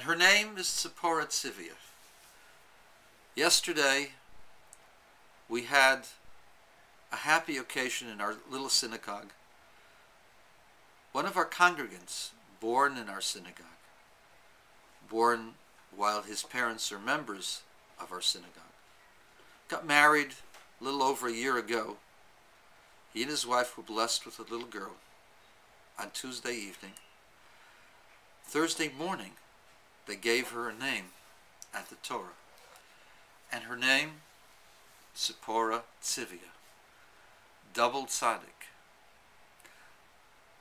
her name is Tziviah. Yesterday, we had a happy occasion in our little synagogue. One of our congregants, born in our synagogue, born while his parents are members of our synagogue, got married a little over a year ago. He and his wife were blessed with a little girl on Tuesday evening. Thursday morning, they gave her a name at the Torah. And her name, Tziporah Tziviah, double tzaddik.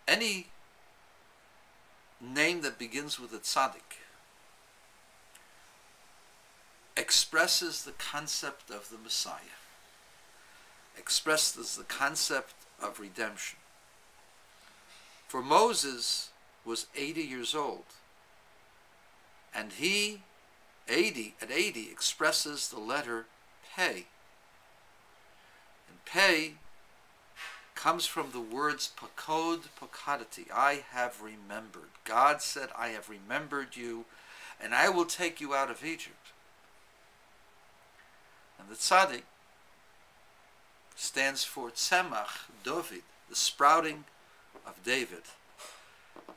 Any name that begins with a tzaddik expresses the concept of the Messiah, expresses the concept of redemption. For Moses was 80 years old, and he, at 80, expresses the letter Pei. And Pei comes from the words Pakod Pakadati, I have remembered. God said, I have remembered you, and I will take you out of Egypt. And the tzaddik stands for Tzemach David, the sprouting of David.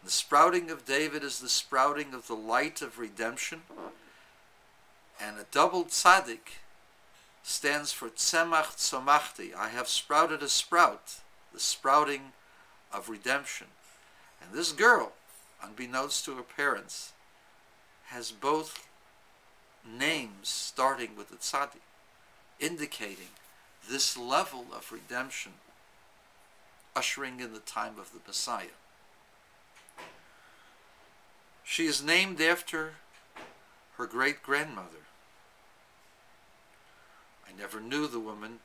The sprouting of David is the sprouting of the light of redemption. And a double tzaddik stands for Tzemach Tzomachti, I have sprouted a sprout, the sprouting of redemption. And this girl, unbeknownst to her parents, has both names starting with the tzaddik, indicating this level of redemption, ushering in the time of the Messiah. She is named after her great-grandmother. I never knew the woman,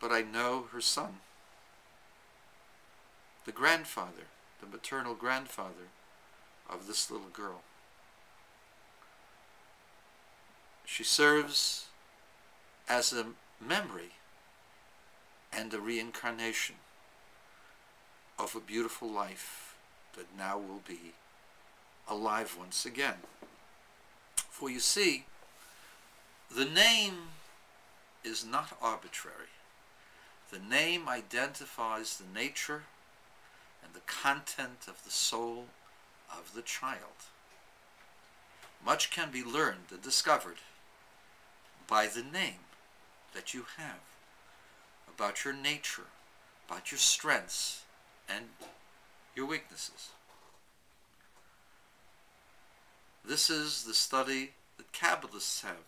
but I know her son, the grandfather, the maternal grandfather of this little girl. She serves as a memory and a reincarnation of a beautiful life that now will be alive once again. For you see, the name is not arbitrary. The name identifies the nature and the content of the soul of the child. Much can be learned and discovered by the name that you have, about your nature, about your strengths and your weaknesses. This is the study that Kabbalists have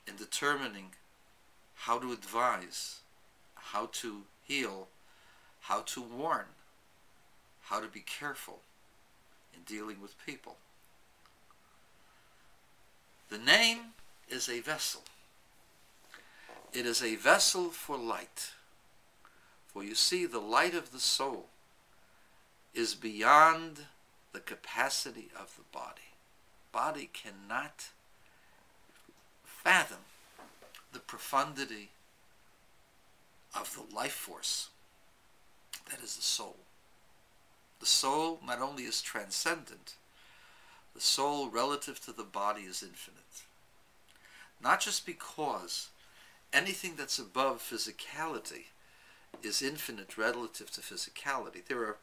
in determining how to advise, how to heal, how to warn, how to be careful in dealing with people. The name is a vessel. It is a vessel for light. For you see, the light of the soul is beyond the capacity of the body. Body cannot fathom the profundity of the life force that is the soul. The soul not only is transcendent, the soul relative to the body is infinite. Not just because anything that's above physicality is infinite relative to physicality. There are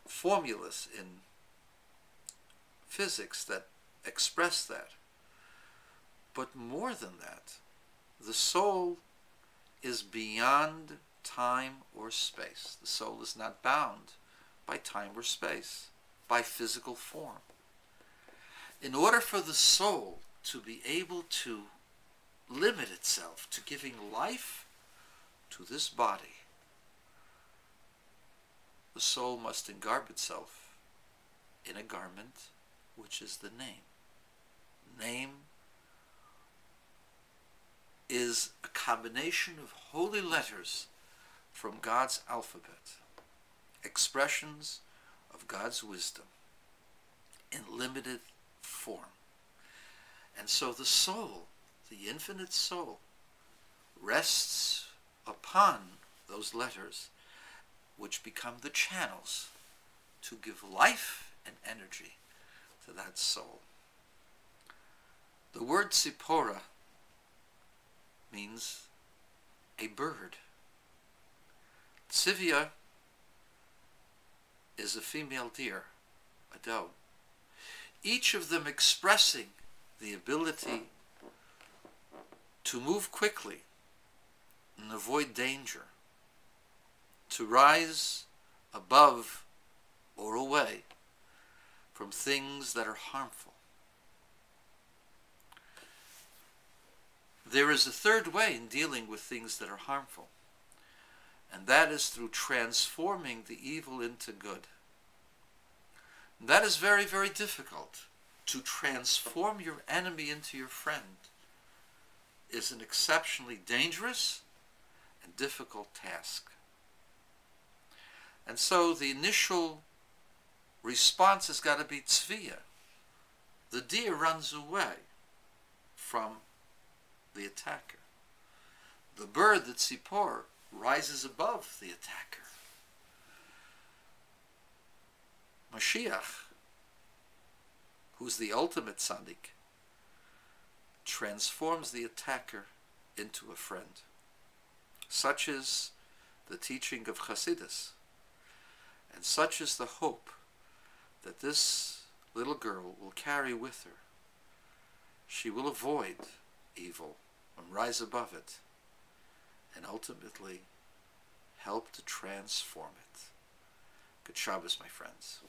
formulas in physics that express that. But more than that, the soul is beyond time or space. The soul is not bound by time or space, by physical form. In order for the soul to be able to limit itself to giving life to this body, the soul must engarb itself in a garment which is the name. Name is a combination of holy letters from God's alphabet, expressions of God's wisdom in limited form. And so the soul, the infinite soul, rests upon those letters which become the channels to give life and energy to that soul. The word Tziporah means a bird. Tziviah is a female deer, a doe. Each of them expressing the ability to move quickly and avoid danger, to rise above or away from things that are harmful. There is a third way in dealing with things that are harmful, and that is through transforming the evil into good. And that is very, very difficult. To transform your enemy into your friend is an exceptionally dangerous and difficult task. And so the initial response has got to be Tziviah. The deer runs away from the attacker. The bird, the Tziporah, rises above the attacker. Mashiach, who's the ultimate tzaddik, transforms the attacker into a friend. Such is the teaching of Chassidus, and such is the hope that this little girl will carry with her. She will avoid evil and rise above it, and ultimately help to transform it. Good Shabbos, my friends.